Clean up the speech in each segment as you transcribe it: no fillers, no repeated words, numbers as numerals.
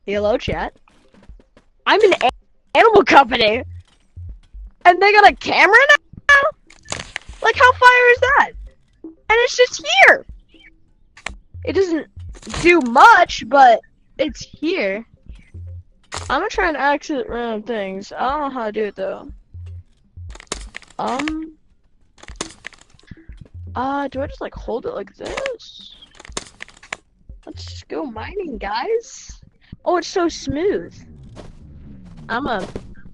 Hello, chat. I'm an animal company, and they got a camera now? Like, how fire is that? And it's just here. It doesn't do much, but it's here. I'm gonna try and exit random things. I don't know how to do it though. Do I just like hold it like this? Let's just go mining, guys. Oh, it's so smooth. I'm gonna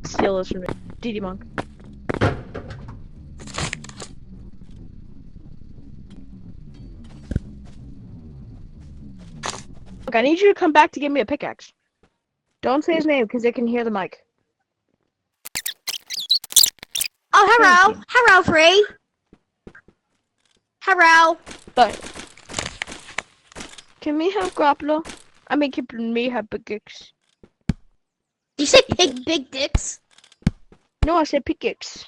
steal this from DDMONK. Look, I need you to come back to give me a pickaxe. Don't say his name, because they can hear the mic. Oh, hello. Hello, Free. Hello. But can we have grappler? I mean, can we have pickaxe? You say big dicks? No, I said pickaxe.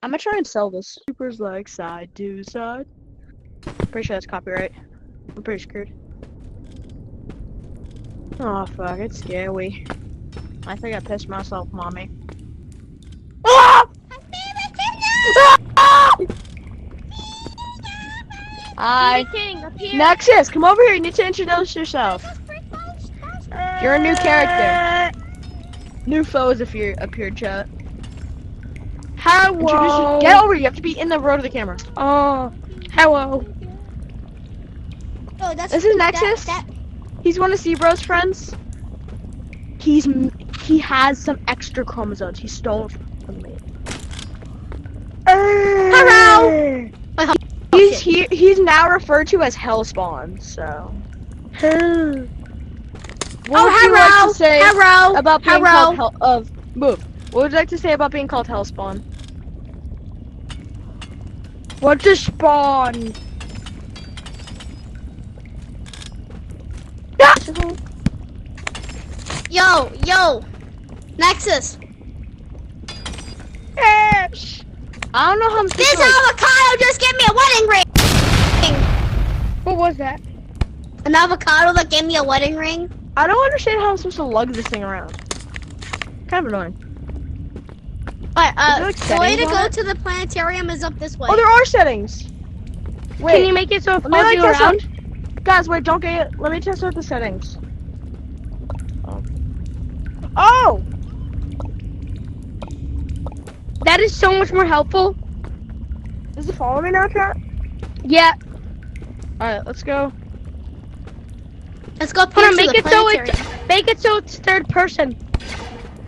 I'm gonna try and sell this. Supers like side to side. Pretty sure that's copyright. I'm pretty screwed. Oh fuck, it's scary. I think I pissed myself, mommy. Ah! Hi. Nexus, come over here. You need to introduce yourself. You're a new character. New foes appeared, chat. Hello. Get over here. You have to be in the road of the camera. Oh, hello. Oh, This is Nexus. He's one of Sebro's friends. He has some extra chromosomes. He stole from me. Hello. He's now referred to as Hellspawn. So. What would you like to say about being called move? What would you like to say about being called Hellspawn? What's a spawn? Yo, Nexus. I don't know how I'm This avocado just gave me a wedding ring. What was that? An avocado that gave me a wedding ring. I don't understand how I'm supposed to lug this thing around. Kind of annoying. Alright, the way to go to the planetarium is up this way. Oh, there are settings. Wait, can you make it so it follows you around? Guys, wait, don't get it. Let me test out the settings. Oh! That is so much more helpful. Does it follow me now, chat? Yeah. Alright, let's go. Let's go. Put on, make it so it's third person.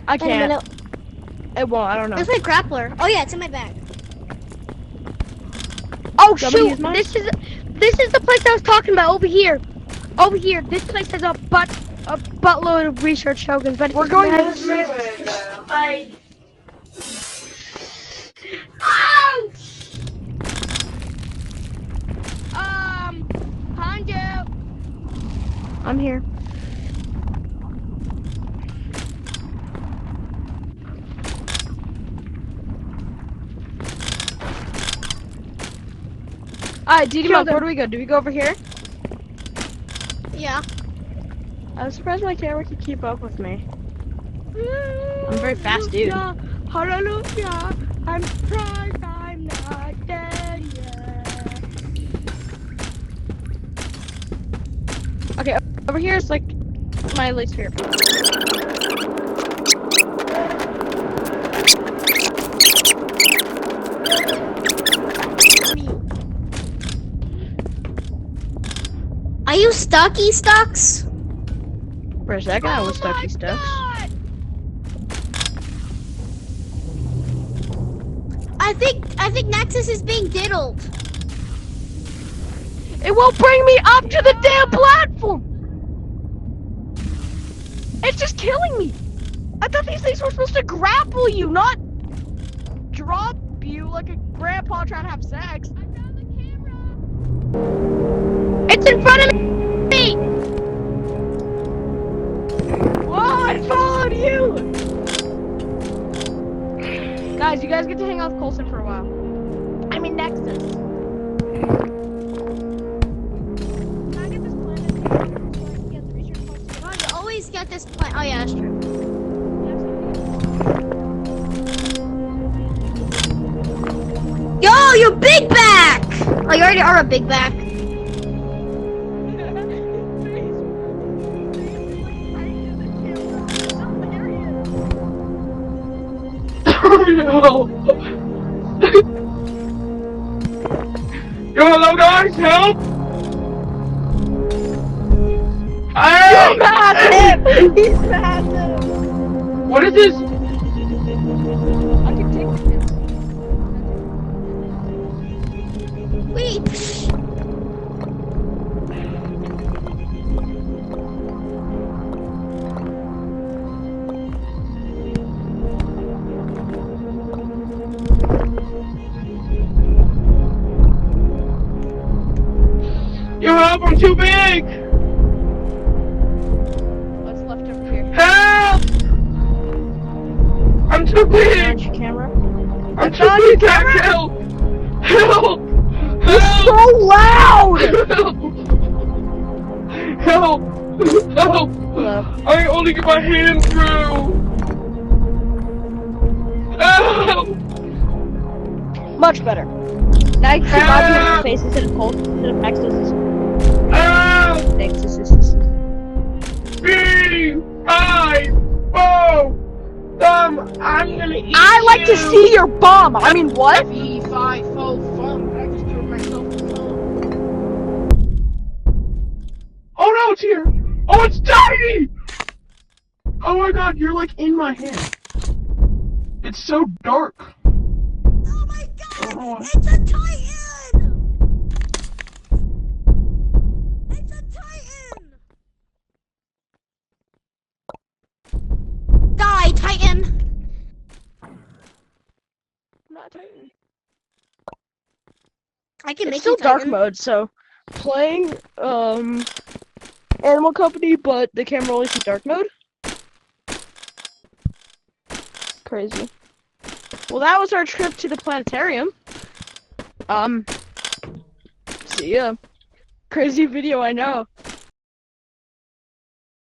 I can't. It won't. I don't know. There's my grappler. Oh yeah, it's in my bag. Oh shoot! This is the place I was talking about. Over here. This place has a buttload of research tokens. But we're going to this river. Hondo. I'm here. Alright, DDMONK, where do we go? Do we go over here? Yeah. I'm surprised my camera can keep up with me. I'm a very fast dude. Hallelujah. I'm surprised I'm not dead yet. Okay, over here is like my least favorite part. Are you Stucky Stucks? For a second, I was Stucky Stucks. I think Nexus is being diddled. It won't bring me up to the damn platform. It's just killing me. I thought these things were supposed to grapple you, not drop you like a grandpa trying to have sex. I found the camera. It's in front of me. Whoa, I followed you. Guys, you guys get to hang out with Colson for a while. I mean Nexus. Can I get this planet? you already are a big back. No. Yo, hello guys, help! You're massive! He's massive! What is this? I can take the camera. Wait. Yo, help! I'm too big! What's left over here? Help! I'm too Found big! your camera? I'm too found your big! camera? Help! Help! You're so loud! Help! Help! Hello. I only get my hand through! Help! Much better. Now you can see my face instead of cold, instead of Nexus. Help! Nexus. 3, 5, 4, I'm gonna eat I like to see your bum! I mean, what? 3, 5, 4, 5. I just threw myself a phone. Oh no, it's here! Oh, it's tiny! Oh my god, you're like in my hand. It's so dark. Oh my god! Oh. It's a Titan! It's a Titan! Die, Titan! Not Titan. I can It's make still you dark Titan. mode, so playing Animal Company, but the camera only sees dark mode. Crazy. Well, that was our trip to the planetarium. See ya. Crazy video, I know.